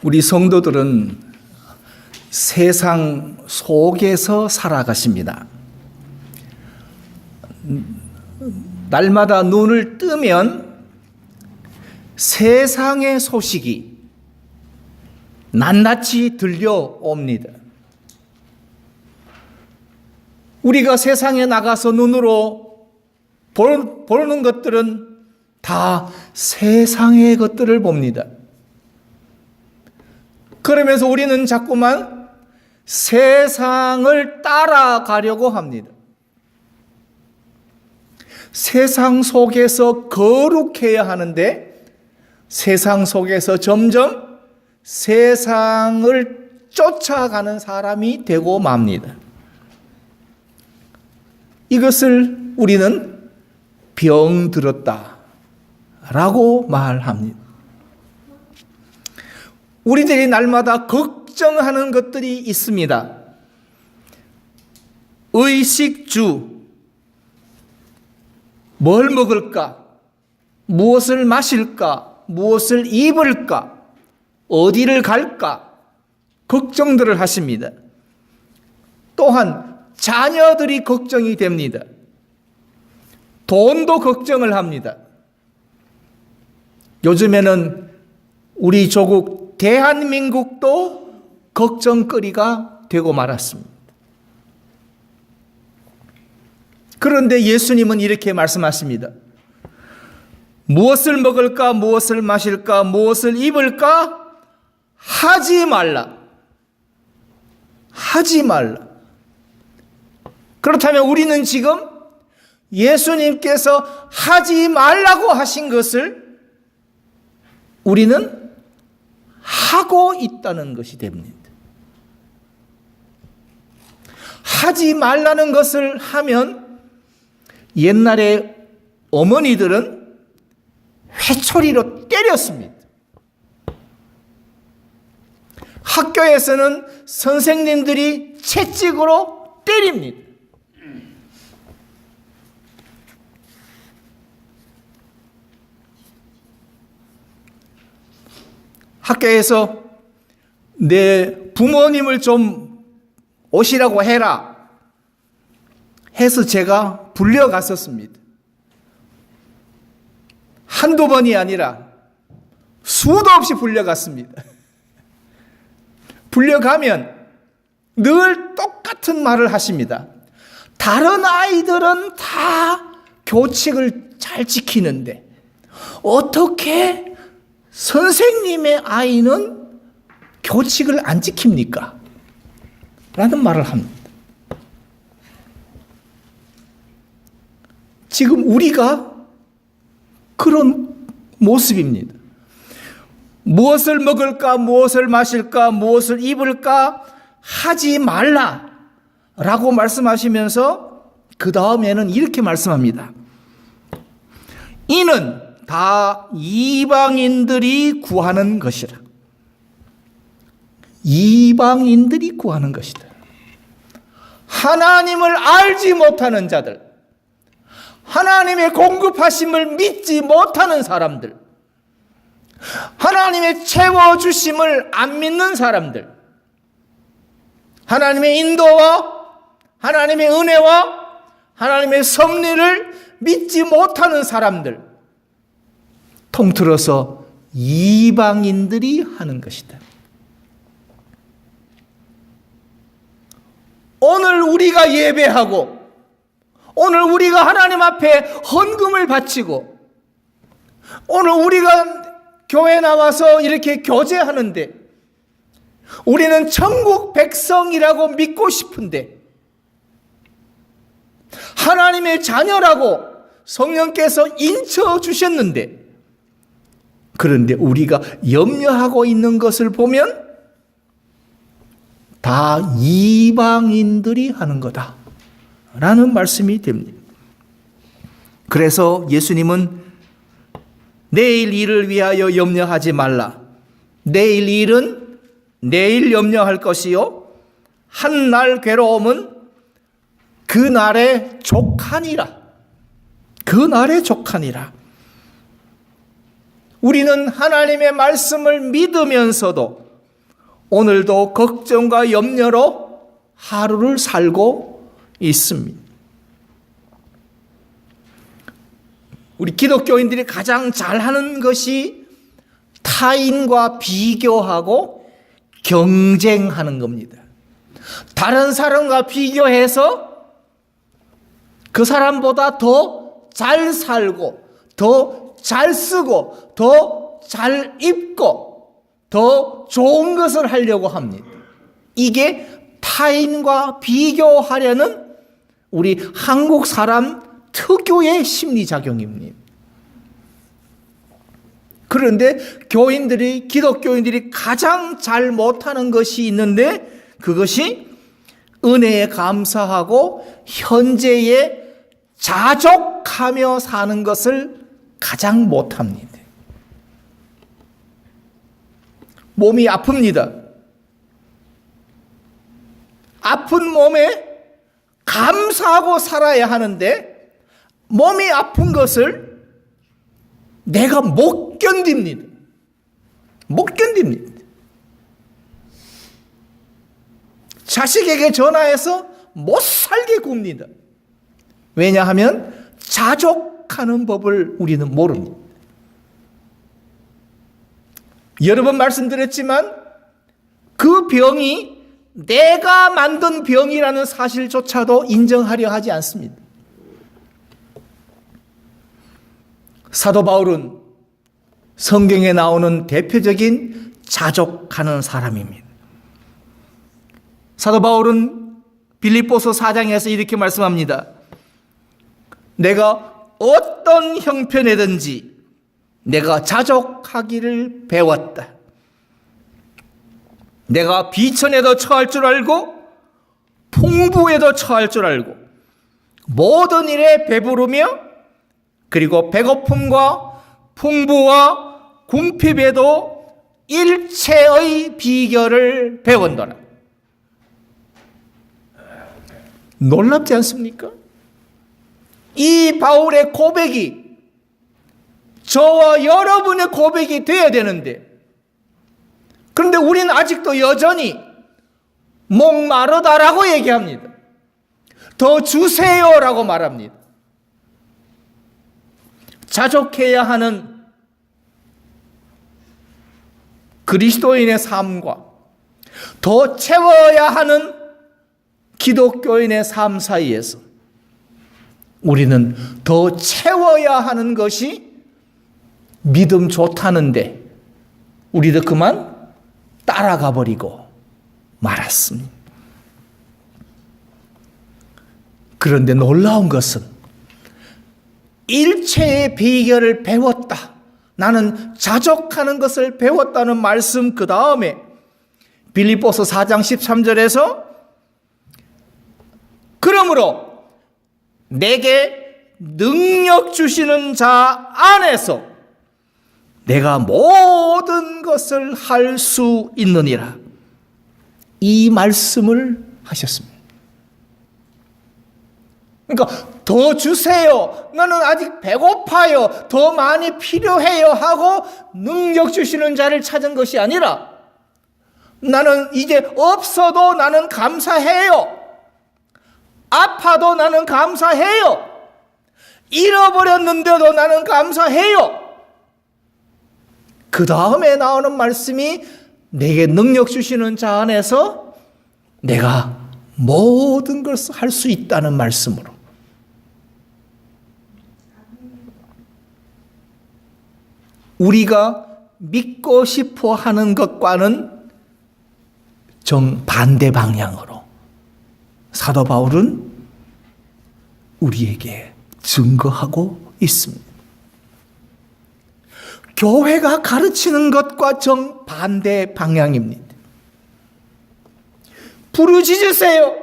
우리 성도들은 세상 속에서 살아가십니다. 날마다 눈을 뜨면 세상의 소식이 낱낱이 들려옵니다. 우리가 세상에 나가서 눈으로 보는 것들은 다 세상의 것들을 봅니다. 그러면서 우리는 자꾸만 세상을 따라가려고 합니다. 세상 속에서 거룩해야 하는데 세상 속에서 점점 세상을 쫓아가는 사람이 되고 맙니다. 이것을 우리는 병들었다라고 말합니다. 우리들이 날마다 걱정하는 것들이 있습니다. 의식주, 뭘 먹을까? 무엇을 마실까? 무엇을 입을까? 어디를 갈까? 걱정들을 하십니다. 또한 자녀들이 걱정이 됩니다. 돈도 걱정을 합니다. 요즘에는 우리 조국 대한민국도 걱정거리가 되고 말았습니다. 그런데 예수님은 이렇게 말씀하십니다. 무엇을 먹을까, 무엇을 마실까, 무엇을 입을까 하지 말라. 하지 말라. 그렇다면 우리는 지금 예수님께서 하지 말라고 하신 것을 우리는 하고 있다는 것이 됩니다. 하지 말라는 것을 하면 옛날에 어머니들은 회초리로 때렸습니다. 학교에서는 선생님들이 채찍으로 때립니다. 학교에서 내 부모님을 좀 오시라고 해라 해서 제가 불려갔었습니다. 한두 번이 아니라 수도 없이 불려갔습니다. 불려가면 늘 똑같은 말을 하십니다. 다른 아이들은 다 교칙을 잘 지키는데 어떻게 선생님의 아이는 교칙을 안 지킵니까? 라는 말을 합니다. 지금 우리가 그런 모습입니다. 무엇을 먹을까, 무엇을 마실까, 무엇을 입을까 하지 말라 라고 말씀하시면서 그 다음에는 이렇게 말씀합니다. 이는 다 이방인들이 구하는 것이라. 이방인들이 구하는 것이다. 하나님을 알지 못하는 자들, 하나님의 공급하심을 믿지 못하는 사람들, 하나님의 채워주심을 안 믿는 사람들, 하나님의 인도와 하나님의 은혜와 하나님의 섭리를 믿지 못하는 사람들, 통틀어서 이방인들이 하는 것이다. 오늘 우리가 예배하고 오늘 우리가 하나님 앞에 헌금을 바치고 오늘 우리가 교회 나와서 이렇게 교제하는데 우리는 천국 백성이라고 믿고 싶은데 하나님의 자녀라고 성령께서 인쳐 주셨는데 그런데 우리가 염려하고 있는 것을 보면 다 이방인들이 하는 거다 라는 말씀이 됩니다. 그래서 예수님은 내일 일을 위하여 염려하지 말라. 내일 일은 내일 염려할 것이요 한 날 괴로움은 그 날에 족하니라. 그 날에 족하니라. 우리는 하나님의 말씀을 믿으면서도 오늘도 걱정과 염려로 하루를 살고 있습니다. 우리 기독교인들이 가장 잘하는 것이 타인과 비교하고 경쟁하는 겁니다. 다른 사람과 비교해서 그 사람보다 더 잘 살고, 더 잘 쓰고, 더 잘 입고, 더 좋은 것을 하려고 합니다. 이게 타인과 비교하려는 우리 한국 사람 특유의 심리작용입니다. 그런데 기독교인들이 가장 잘 못하는 것이 있는데, 그것이 은혜에 감사하고 현재에 자족하며 사는 것을 가장 못합니다. 몸이 아픕니다. 아픈 몸에 감사하고 살아야 하는데 몸이 아픈 것을 내가 못 견딥니다. 못 견딥니다. 자식에게 전화해서 못 살게 굽니다. 왜냐하면 자족하는 법을 우리는 모릅니다. 여러 번 말씀드렸지만 그 병이 내가 만든 병이라는 사실조차도 인정하려 하지 않습니다. 사도 바울은 성경에 나오는 대표적인 자족하는 사람입니다. 사도 바울은 빌립보서 4장에서 이렇게 말씀합니다. 내가 어떤 형편에든지 내가 자족하기를 배웠다. 내가 비천에도 처할 줄 알고 풍부에도 처할 줄 알고 모든 일에 배부르며 그리고 배고픔과 풍부와 궁핍에도 일체의 비결을 배운다라. 놀랍지 않습니까? 이 바울의 고백이 저와 여러분의 고백이 되어야 되는데, 그런데 우리는 아직도 여전히 목마르다라고 얘기합니다. 더 주세요라고 말합니다. 자족해야 하는 그리스도인의 삶과 더 채워야 하는 기독교인의 삶 사이에서 우리는 더 채워야 하는 것이 믿음 좋다는데 우리도 그만 따라가 버리고 말았습니다. 그런데 놀라운 것은 일체의 비결을 배웠다. 나는 자족하는 것을 배웠다는 말씀 그 다음에 빌립보서 4장 13절에서 그러므로 내게 능력 주시는 자 안에서 내가 모든 것을 할 수 있느니라. 이 말씀을 하셨습니다. 그러니까 더 주세요. 나는 아직 배고파요. 더 많이 필요해요. 하고 능력 주시는 자를 찾은 것이 아니라 나는 이제 없어도 나는 감사해요. 아파도 나는 감사해요. 잃어버렸는데도 나는 감사해요. 그 다음에 나오는 말씀이 내게 능력 주시는 자 안에서 내가 모든 것을 할 수 있다는 말씀으로 우리가 믿고 싶어 하는 것과는 정반대 방향으로 사도 바울은 우리에게 증거하고 있습니다. 교회가 가르치는 것과 정반대 방향입니다. 부르짖으세요.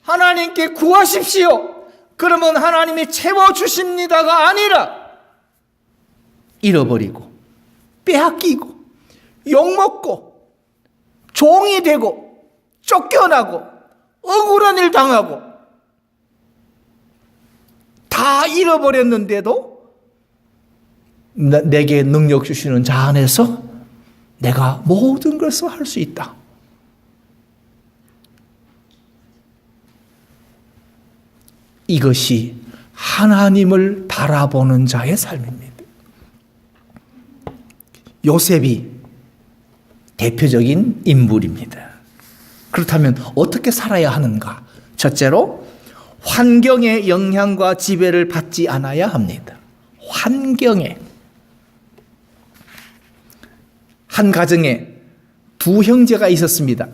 하나님께 구하십시오. 그러면 하나님이 채워주십니다가 아니라 잃어버리고 빼앗기고 욕먹고 종이 되고 쫓겨나고 억울한 일 당하고 다 잃어버렸는데도 내게 능력 주시는 자 안에서 내가 모든 것을 할 수 있다. 이것이 하나님을 바라보는 자의 삶입니다. 요셉이 대표적인 인물입니다. 그렇다면 어떻게 살아야 하는가? 첫째로 환경의 영향과 지배를 받지 않아야 합니다. 환경에. 한 가정에 두 형제가 있었습니다.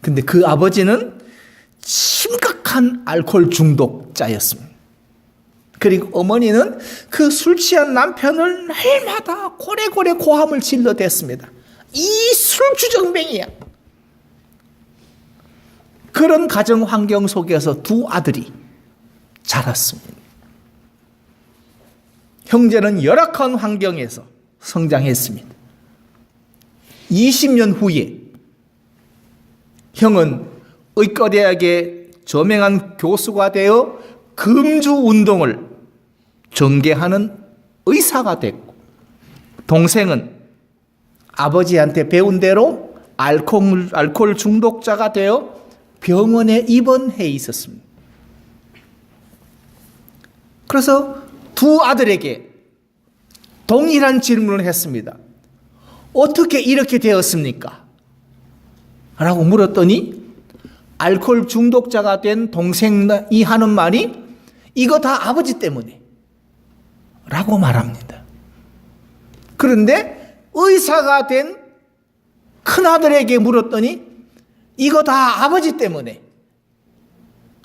근데 그 아버지는 심각한 알코올 중독자였습니다. 그리고 어머니는 그 술 취한 남편을 날마다 고래고래 고함을 질러댔습니다. 이 술주정뱅이야. 그런 가정 환경 속에서 두 아들이 자랐습니다. 형제는 열악한 환경에서 성장했습니다. 20년 후에 형은 의과대학의 저명한 교수가 되어 금주 운동을 전개하는 의사가 됐고, 동생은 아버지한테 배운 대로 알코올 중독자가 되어 병원에 입원해 있었습니다. 그래서 두 아들에게 동일한 질문을 했습니다. 어떻게 이렇게 되었습니까? 라고 물었더니 알코올 중독자가 된 동생이 하는 말이 이거 다 아버지 때문에 라고 말합니다. 그런데 의사가 된 큰아들에게 물었더니 이거 다 아버지 때문에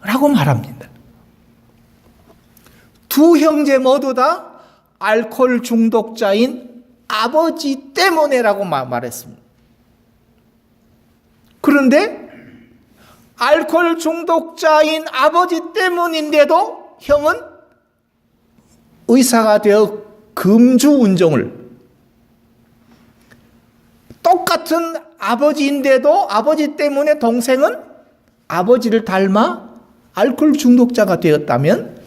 라고 말합니다. 두 형제 모두 다 알코올 중독자인 아버지 때문에라고 말했습니다. 그런데 알코올 중독자인 아버지 때문인데도 형은 의사가 되어 금주 운동을, 똑같은 아버지인데도 아버지 때문에 동생은 아버지를 닮아 알코올 중독자가 되었다면,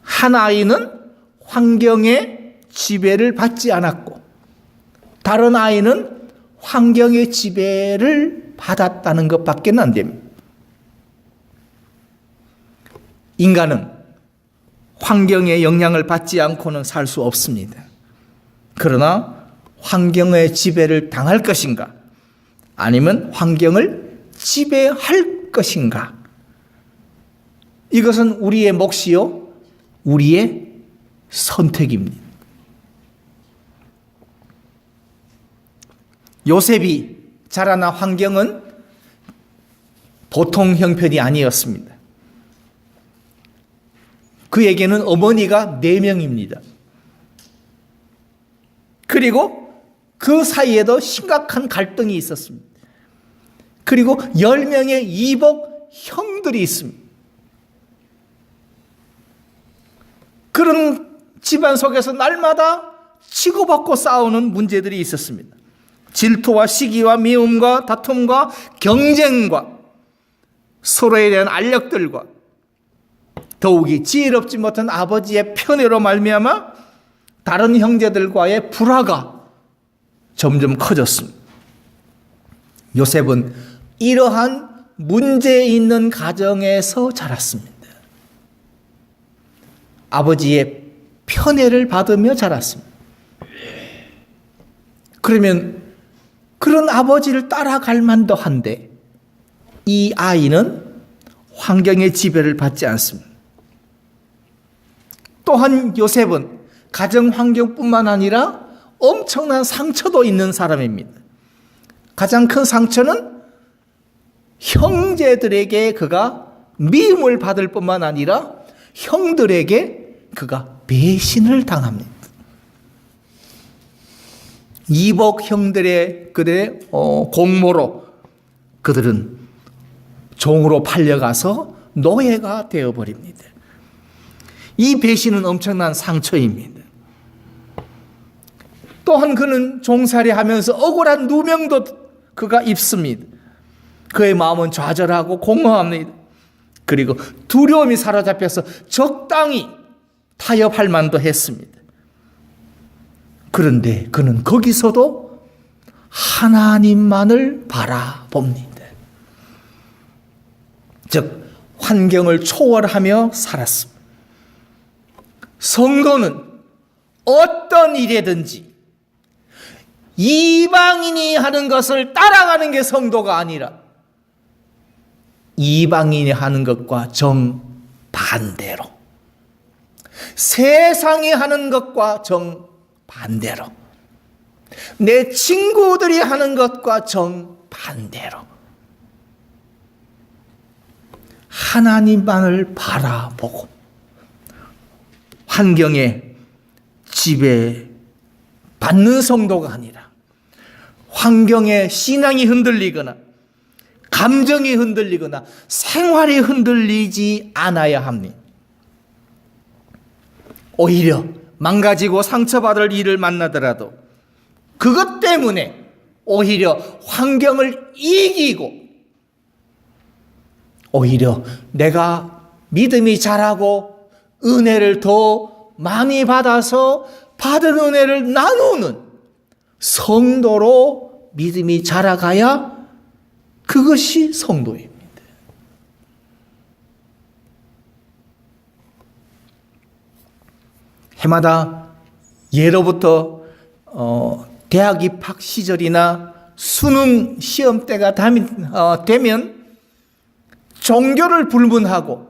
한 아이는 환경의 지배를 받지 않았고 다른 아이는 환경의 지배를 받았다는 것밖에 안 됩니다. 인간은 환경의 영향을 받지 않고는 살 수 없습니다. 그러나 환경의 지배를 당할 것인가? 아니면 환경을 지배할 것인가? 이것은 우리의 몫이요, 우리의 선택입니다. 요셉이 자라난 환경은 보통 형편이 아니었습니다. 그에게는 어머니가 4명입니다. 그리고 그 사이에도 심각한 갈등이 있었습니다. 그리고 10명의 이복 형들이 있습니다. 그런 집안 속에서 날마다 치고받고 싸우는 문제들이 있었습니다. 질투와 시기와 미움과 다툼과 경쟁과 서로에 대한 알력들과 더욱이 지혜롭지 못한 아버지의 편애로 말미암아 다른 형제들과의 불화가 점점 커졌습니다. 요셉은 이러한 문제 있는 가정에서 자랐습니다. 아버지의 편애를 받으며 자랐습니다. 그러면 그런 아버지를 따라갈 만도 한데 이 아이는 환경의 지배를 받지 않습니다. 또한 요셉은 가정 환경뿐만 아니라 엄청난 상처도 있는 사람입니다. 가장 큰 상처는 형제들에게 그가 미움을 받을 뿐만 아니라 형들에게 그가 배신을 당합니다. 이복 형들의 그들의 공모로 그들은 종으로 팔려가서 노예가 되어버립니다. 이 배신은 엄청난 상처입니다. 또한 그는 종살이 하면서 억울한 누명도 그가 입습니다. 그의 마음은 좌절하고 공허합니다. 그리고 두려움이 사로잡혀서 적당히 타협할 만도 했습니다. 그런데 그는 거기서도 하나님만을 바라봅니다. 즉 환경을 초월하며 살았습니다. 성도는 어떤 일이든지 이방인이 하는 것을 따라가는 게 성도가 아니라 이방인이 하는 것과 정반대로, 세상이 하는 것과 정반대로, 내 친구들이 하는 것과 정반대로 하나님만을 바라보고 환경에 지배받는 성도가 아니라 환경에 신앙이 흔들리거나 감정이 흔들리거나 생활이 흔들리지 않아야 합니다. 오히려 망가지고 상처받을 일을 만나더라도 그것 때문에 오히려 환경을 이기고 오히려 내가 믿음이 자라고 은혜를 더 많이 받아서 받은 은혜를 나누는 성도로 믿음이 자라가야 그것이 성도입니다. 해마다 예로부터 대학 입학 시절이나 수능 시험 때가 되면 종교를 불문하고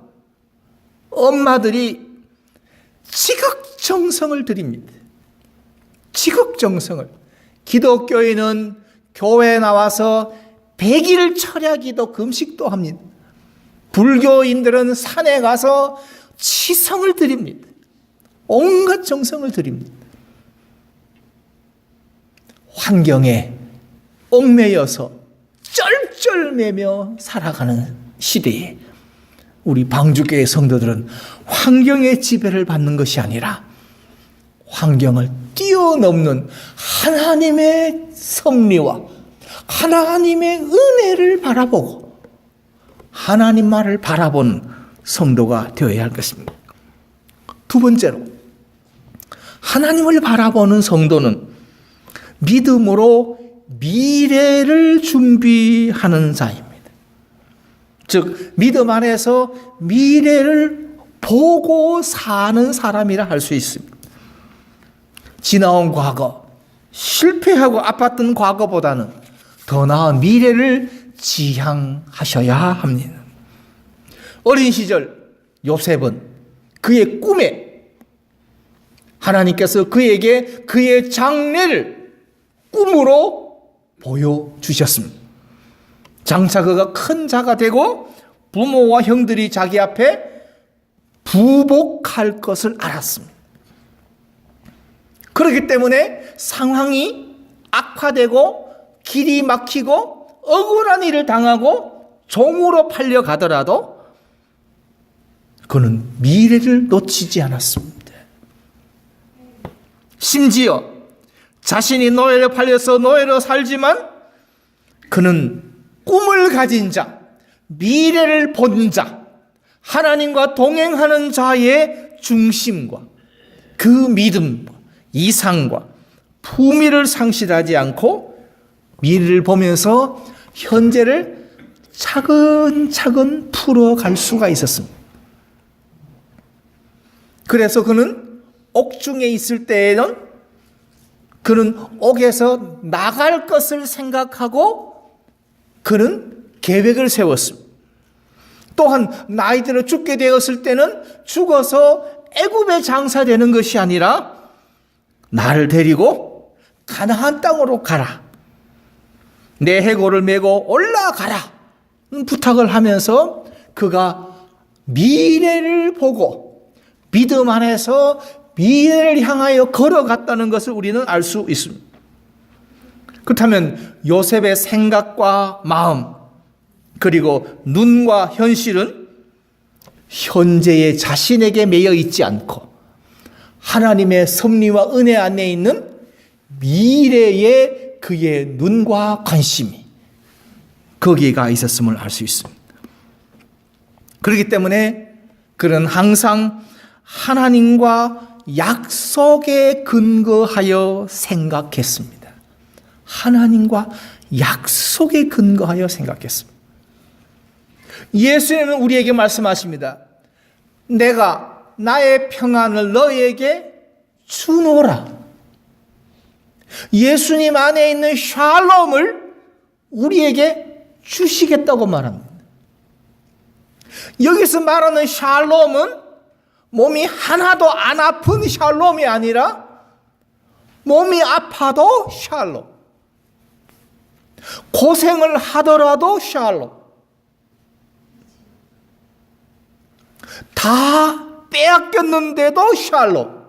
엄마들이 지극정성을 드립니다. 지극정성을. 기독교인은 교회에 나와서 100일 철야기도 금식도 합니다. 불교인들은 산에 가서 치성을 드립니다. 온갖 정성을 드립니다. 환경에 얽매여서 쩔쩔매며 살아가는 시대에 우리 방주교회 성도들은 환경의 지배를 받는 것이 아니라 환경을 뛰어넘는 하나님의 섭리와 하나님의 은혜를 바라보고 하나님만을 바라보는 성도가 되어야 할 것입니다. 두 번째로, 하나님을 바라보는 성도는 믿음으로 미래를 준비하는 자입니다. 즉 믿음 안에서 미래를 보고 사는 사람이라 할 수 있습니다. 지나온 과거, 실패하고 아팠던 과거보다는 더 나은 미래를 지향하셔야 합니다. 어린 시절 요셉은 그의 꿈에 하나님께서 그에게 그의 장래를 꿈으로 보여주셨습니다. 장차 그가 큰 자가 되고 부모와 형들이 자기 앞에 부복할 것을 알았습니다. 그렇기 때문에 상황이 악화되고 길이 막히고 억울한 일을 당하고 종으로 팔려가더라도 그는 미래를 놓치지 않았습니다. 심지어 자신이 노예로 팔려서 노예로 살지만 그는 꿈을 가진 자, 미래를 본 자, 하나님과 동행하는 자의 중심과 그 믿음과 이상과 품위를 상실하지 않고 미래를 보면서 현재를 차근차근 풀어갈 수가 있었습니다. 그래서 그는 옥중에 있을 때에는 그는 옥에서 나갈 것을 생각하고 그는 계획을 세웠습니다. 또한 나이 들어 죽게 되었을 때는 죽어서 애굽에 장사되는 것이 아니라 나를 데리고 가나안 땅으로 가라. 내 해골을 메고 올라가라. 부탁을 하면서 그가 미래를 보고 믿음 안에서 미래를 향하여 걸어갔다는 것을 우리는 알 수 있습니다. 그렇다면 요셉의 생각과 마음 그리고 눈과 현실은 현재의 자신에게 매여 있지 않고 하나님의 섭리와 은혜 안에 있는 미래의 그의 눈과 관심이 거기가 있었음을 알 수 있습니다. 그렇기 때문에 그는 항상 하나님과 약속에 근거하여 생각했습니다. 하나님과 약속에 근거하여 생각했습니다. 예수님은 우리에게 말씀하십니다. 내가 나의 평안을 너희에게 주노라. 예수님 안에 있는 샬롬을 우리에게 주시겠다고 말합니다. 여기서 말하는 샬롬은 몸이 하나도 안 아픈 샬롬이 아니라 몸이 아파도 샬롬, 고생을 하더라도 샬롬, 다 빼앗겼는데도 샬롬,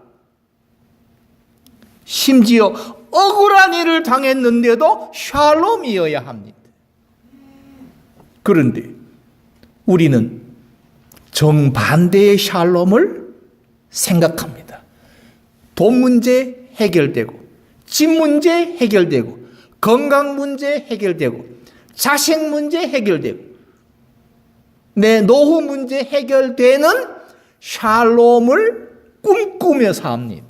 심지어 억울한 일을 당했는데도 샬롬이어야 합니다. 그런데 우리는 정반대의 샬롬을 생각합니다. 돈 문제 해결되고, 집 문제 해결되고, 건강 문제 해결되고, 자식 문제 해결되고, 내 노후 문제 해결되는 샬롬을 꿈꾸며 삽니다.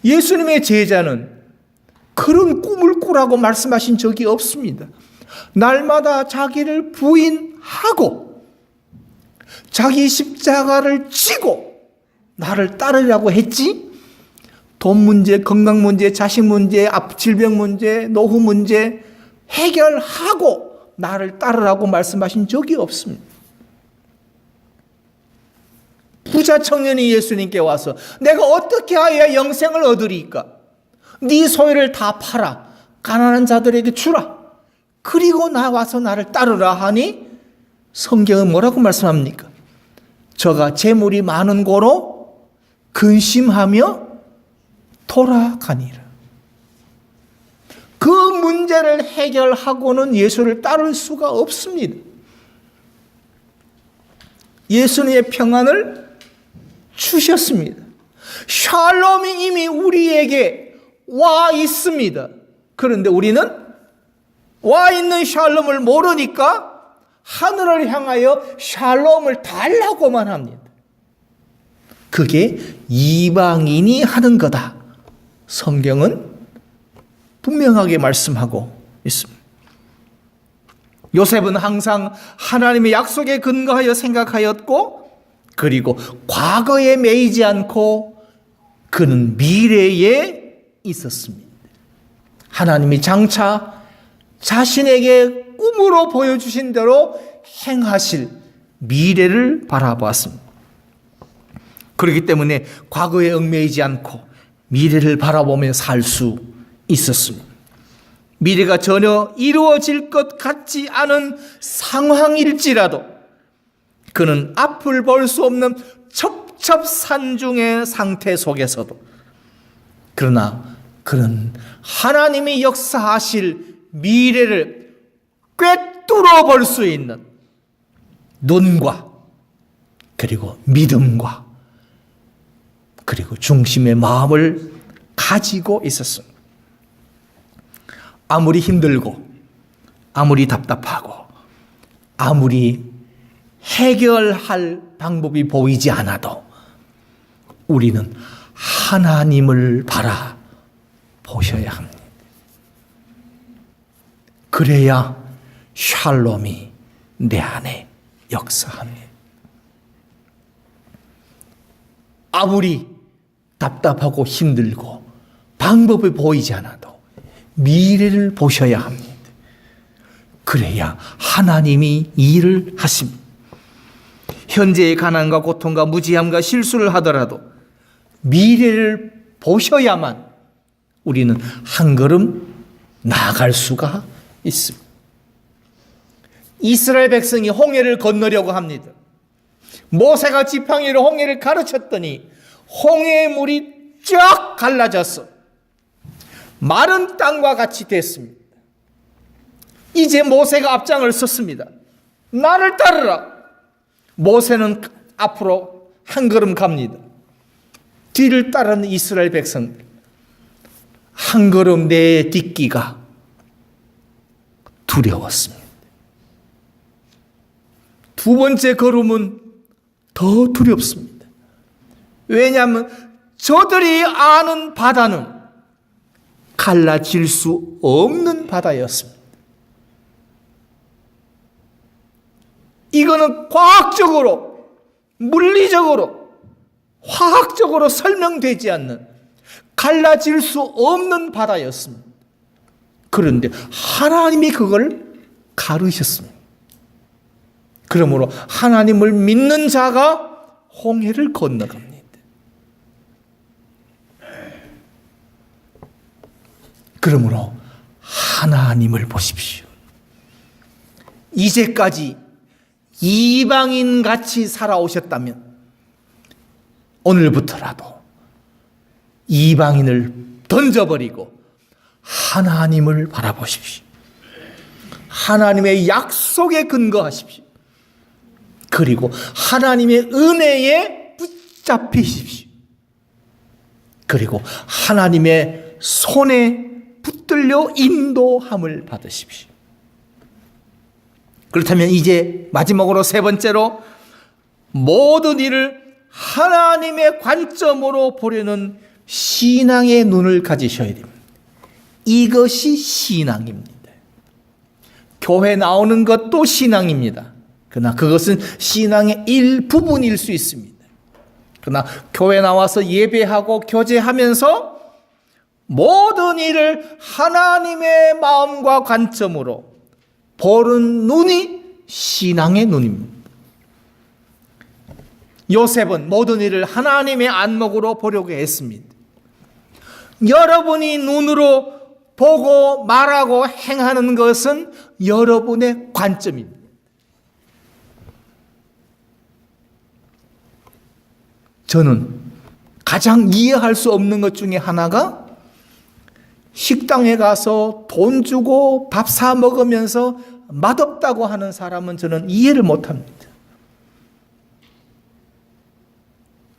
예수님의 제자는 그런 꿈을 꾸라고 말씀하신 적이 없습니다. 날마다 자기를 부인하고 자기 십자가를 지고 나를 따르라고 했지, 돈 문제, 건강 문제, 자식 문제, 질병 문제, 노후 문제 해결하고 나를 따르라고 말씀하신 적이 없습니다. 부자 청년이 예수님께 와서 내가 어떻게 하여야 영생을 얻으리까? 네 소유를 다 팔아 가난한 자들에게 주라. 그리고 나와서 나를 따르라 하니 성경은 뭐라고 말씀합니까? 저가 재물이 많은 고로 근심하며 돌아가니라. 그 문제를 해결하고는 예수를 따를 수가 없습니다. 예수님의 평안을 주셨습니다. 샬롬이 이미 우리에게 와 있습니다. 그런데 우리는 와 있는 샬롬을 모르니까 하늘을 향하여 샬롬을 달라고만 합니다. 그게 이방인이 하는 거다. 성경은 분명하게 말씀하고 있습니다. 요셉은 항상 하나님의 약속에 근거하여 생각하였고, 그리고 과거에 매이지 않고 그는 미래에 있었습니다. 하나님이 장차 자신에게 꿈으로 보여주신 대로 행하실 미래를 바라보았습니다. 그렇기 때문에 과거에 얽매이지 않고 미래를 바라보며 살 수 있었습니다. 미래가 전혀 이루어질 것 같지 않은 상황일지라도 그는 앞을 볼 수 없는 첩첩산중의 상태 속에서도, 그러나 그는 하나님이 역사하실 미래를 꿰뚫어 볼 수 있는 눈과 그리고 믿음과 그리고 중심의 마음을 가지고 있었습니다. 아무리 힘들고 아무리 답답하고 아무리 해결할 방법이 보이지 않아도 우리는 하나님을 바라보셔야 합니다. 그래야 샬롬이 내 안에 역사합니다. 아무리 답답하고 힘들고 방법이 보이지 않아도 미래를 보셔야 합니다. 그래야 하나님이 일을 하십니다. 현재의 가난과 고통과 무지함과 실수를 하더라도 미래를 보셔야만 우리는 한 걸음 나아갈 수가 있습니다. 이스라엘 백성이 홍해를 건너려고 합니다. 모세가 지팡이로 홍해를 가르쳤더니 홍해의 물이 쫙 갈라져서 마른 땅과 같이 됐습니다. 이제 모세가 앞장을 섰습니다. 나를 따르라. 모세는 앞으로 한 걸음 갑니다. 뒤를 따르는 이스라엘 백성들, 한 걸음 내 딛기가 두려웠습니다. 두 번째 걸음은 더 두렵습니다. 왜냐하면 저들이 아는 바다는 갈라질 수 없는 바다였습니다. 이거는 과학적으로, 물리적으로, 화학적으로 설명되지 않는 갈라질 수 없는 바다였습니다. 그런데 하나님이 그걸 가르셨습니다. 그러므로 하나님을 믿는 자가 홍해를 건너갑니다. 그러므로 하나님을 보십시오. 이제까지 이방인같이 살아오셨다면 오늘부터라도 이방인을 던져버리고 하나님을 바라보십시오. 하나님의 약속에 근거하십시오. 그리고 하나님의 은혜에 붙잡히십시오. 그리고 하나님의 손에 붙들려 인도함을 받으십시오. 그렇다면 이제 마지막으로 세 번째로 모든 일을 하나님의 관점으로 보려는 신앙의 눈을 가지셔야 됩니다. 이것이 신앙입니다. 교회 나오는 것도 신앙입니다. 그러나 그것은 신앙의 일부분일 수 있습니다. 그러나 교회 나와서 예배하고 교제하면서 모든 일을 하나님의 마음과 관점으로 보는 눈이 신앙의 눈입니다. 요셉은 모든 일을 하나님의 안목으로 보려고 했습니다. 여러분이 눈으로 보고 말하고 행하는 것은 여러분의 관점입니다. 저는 가장 이해할 수 없는 것 중에 하나가 식당에 가서 돈 주고 밥 사 먹으면서 맛없다고 하는 사람은 저는 이해를 못합니다.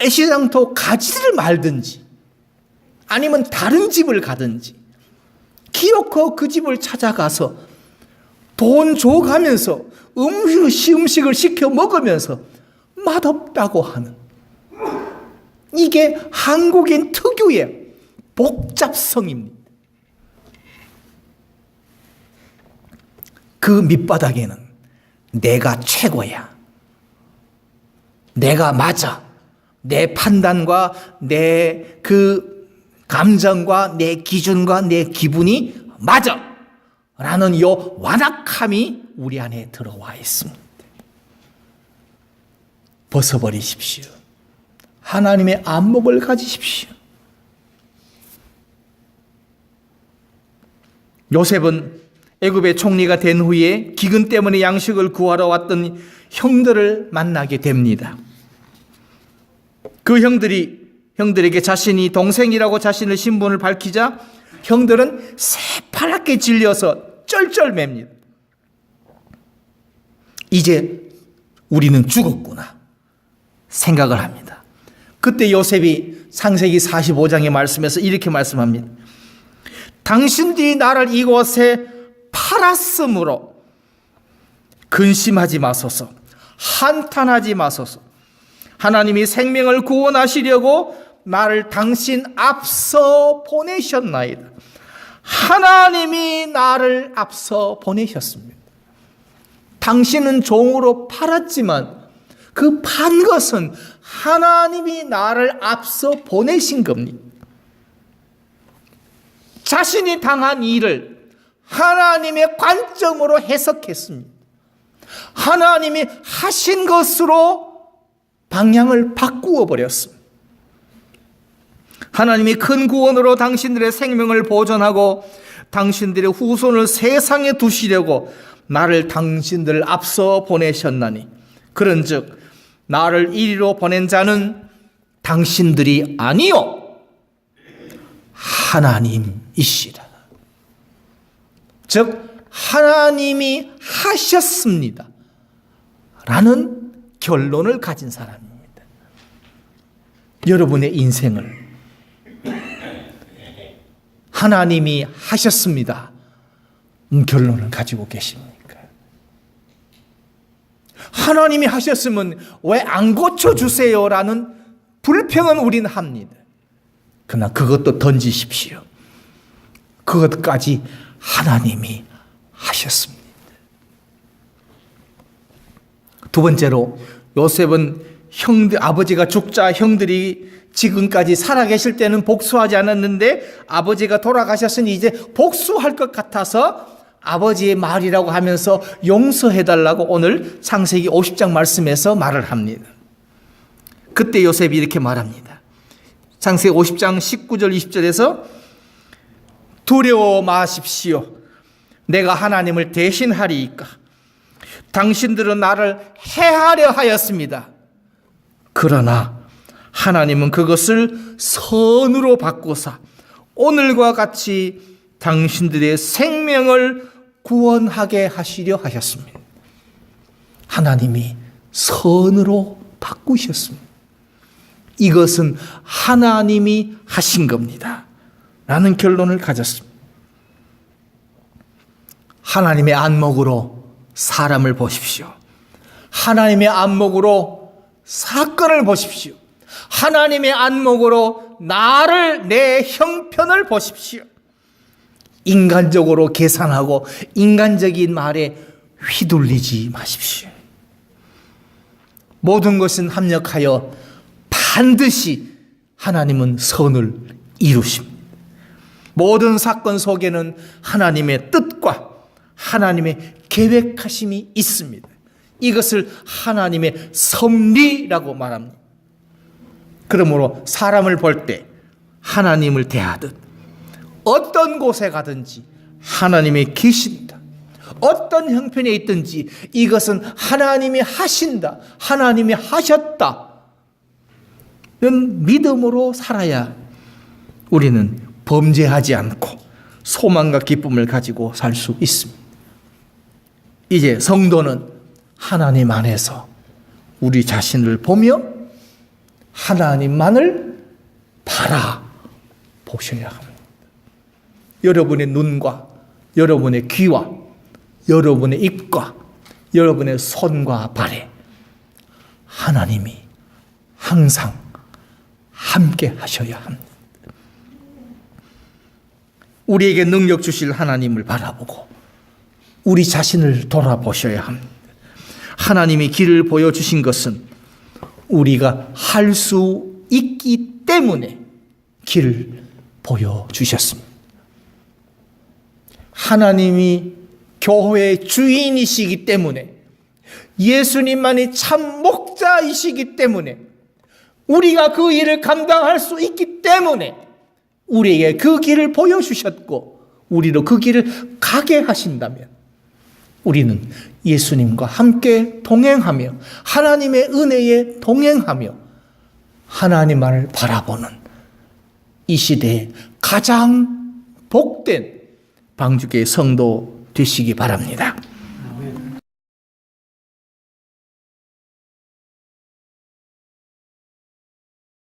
애시당토 가지를 말든지 아니면 다른 집을 가든지 기어코 그 집을 찾아가서 돈 줘가면서 음식을 시켜 먹으면서 맛없다고 하는, 이게 한국인 특유의 복잡성입니다. 그 밑바닥에는 내가 최고야, 내가 맞아, 내 판단과 내 그 감정과 내 기준과 내 기분이 맞아 라는 요 완악함이 우리 안에 들어와 있습니다. 벗어버리십시오. 하나님의 안목을 가지십시오. 요셉은 애굽의 총리가 된 후에 기근 때문에 양식을 구하러 왔던 형들을 만나게 됩니다. 그 형들에게 자신이 동생이라고 자신의 신분을 밝히자 형들은 새파랗게 질려서 쩔쩔맵니다. 이제 우리는 죽었구나 생각을 합니다. 그때 요셉이 창세기 45장의 말씀에서 이렇게 말씀합니다. 당신들이 나를 이곳에 팔았으므로 근심하지 마소서, 한탄하지 마소서. 하나님이 생명을 구원하시려고 나를 당신 앞서 보내셨나이다. 하나님이 나를 앞서 보내셨습니다. 당신은 종으로 팔았지만 그 판 것은 하나님이 나를 앞서 보내신 겁니다. 자신이 당한 일을 하나님의 관점으로 해석했습니다. 하나님이 하신 것으로 방향을 바꾸어 버렸습니다. 하나님이 큰 구원으로 당신들의 생명을 보존하고 당신들의 후손을 세상에 두시려고 나를 당신들 앞서 보내셨나니 그런즉 나를 이리로 보낸 자는 당신들이 아니요 하나님이시라. 즉 하나님이 하셨습니다 라는 결론을 가진 사람입니다. 여러분의 인생을 하나님이 하셨습니다 결론을 가지고 계십니까? 하나님이 하셨으면 왜 안 고쳐주세요? 라는 불평은 우리는 합니다. 그러나 그것도 던지십시오. 그것까지 하나님이 하셨습니다. 두 번째로 요셉은 아버지가 죽자 형들이 지금까지 살아계실 때는 복수하지 않았는데 아버지가 돌아가셨으니 이제 복수할 것 같아서 아버지의 말이라고 하면서 용서해달라고 오늘 창세기 50장 말씀에서 말을 합니다. 그때 요셉이 이렇게 말합니다. 창세기 50장 19절 20절에서 두려워 마십시오. 내가 하나님을 대신하리이까. 당신들은 나를 해하려 하였습니다. 그러나 하나님은 그것을 선으로 바꾸사 오늘과 같이 당신들의 생명을 구원하게 하시려 하셨습니다. 하나님이 선으로 바꾸셨습니다. 이것은 하나님이 하신 겁니다. 라는 결론을 가졌습니다. 하나님의 안목으로 사람을 보십시오. 하나님의 안목으로 사건을 보십시오. 하나님의 안목으로 나를, 내 형편을 보십시오. 인간적으로 계산하고 인간적인 말에 휘둘리지 마십시오. 모든 것은 합력하여 반드시 하나님은 선을 이루십니다. 모든 사건 속에는 하나님의 뜻과 하나님의 계획하심이 있습니다. 이것을 하나님의 섭리라고 말합니다. 그러므로 사람을 볼 때 하나님을 대하듯 어떤 곳에 가든지 하나님이 계신다. 어떤 형편에 있든지 이것은 하나님이 하신다. 하나님이 하셨다. 이런 믿음으로 살아야 우리는 범죄하지 않고 소망과 기쁨을 가지고 살 수 있습니다. 이제 성도는 하나님 안에서 우리 자신을 보며 하나님만을 바라보셔야 합니다. 여러분의 눈과 여러분의 귀와 여러분의 입과 여러분의 손과 발에 하나님이 항상 함께 하셔야 합니다. 우리에게 능력 주실 하나님을 바라보고 우리 자신을 돌아보셔야 합니다. 하나님이 길을 보여주신 것은 우리가 할 수 있기 때문에 길을 보여주셨습니다. 하나님이 교회의 주인이시기 때문에 예수님만이 참 목자이시기 때문에 우리가 그 일을 감당할 수 있기 때문에 우리에게 그 길을 보여주셨고 우리로 그 길을 가게 하신다면 우리는 예수님과 함께 동행하며 하나님의 은혜에 동행하며 하나님만을 바라보는 이 시대에 가장 복된 방주교의 성도 되시기 바랍니다.